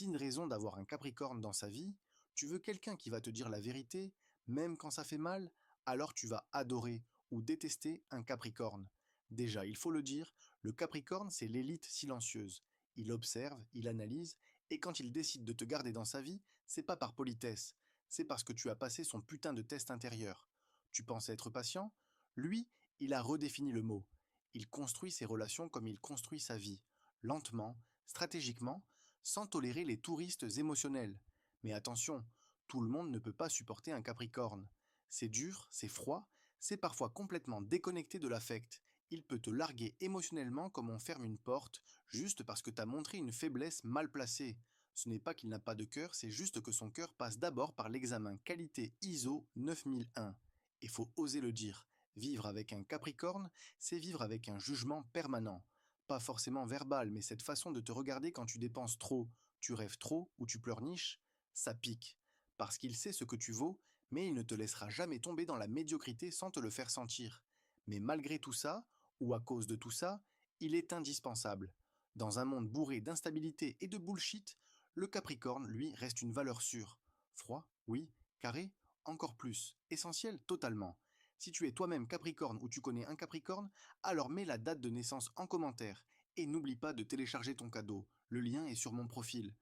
signes raison d'avoir un Capricorne dans sa vie, tu veux quelqu'un qui va te dire la vérité, même quand ça fait mal, alors tu vas adorer ou détester un Capricorne. Déjà, il faut le dire, le Capricorne, c'est l'élite silencieuse. Il observe, il analyse, et quand il décide de te garder dans sa vie, c'est pas par politesse, c'est parce que tu as passé son putain de test intérieur. Tu pensais être patient? Lui, il a redéfini le mot. Il construit ses relations comme il construit sa vie, lentement, stratégiquement, sans tolérer les touristes émotionnels. Mais attention, tout le monde ne peut pas supporter un Capricorne. C'est dur, c'est froid, c'est parfois complètement déconnecté de l'affect. Il peut te larguer émotionnellement comme on ferme une porte, juste parce que t'as montré une faiblesse mal placée. Ce n'est pas qu'il n'a pas de cœur, c'est juste que son cœur passe d'abord par l'examen qualité ISO 9001. Et faut oser le dire, vivre avec un Capricorne, c'est vivre avec un jugement permanent. Pas forcément verbal, mais cette façon de te regarder quand tu dépenses trop, tu rêves trop ou tu pleurniches, ça pique. Parce qu'il sait ce que tu vaux, mais il ne te laissera jamais tomber dans la médiocrité sans te le faire sentir. Mais malgré tout ça, ou à cause de tout ça, il est indispensable. Dans un monde bourré d'instabilité et de bullshit, le Capricorne, lui, reste une valeur sûre. Froid, oui. Carré, encore plus. Essentiel, totalement. Si tu es toi-même Capricorne ou tu connais un Capricorne, alors mets la date de naissance en commentaire. Et n'oublie pas de télécharger ton cadeau. Le lien est sur mon profil.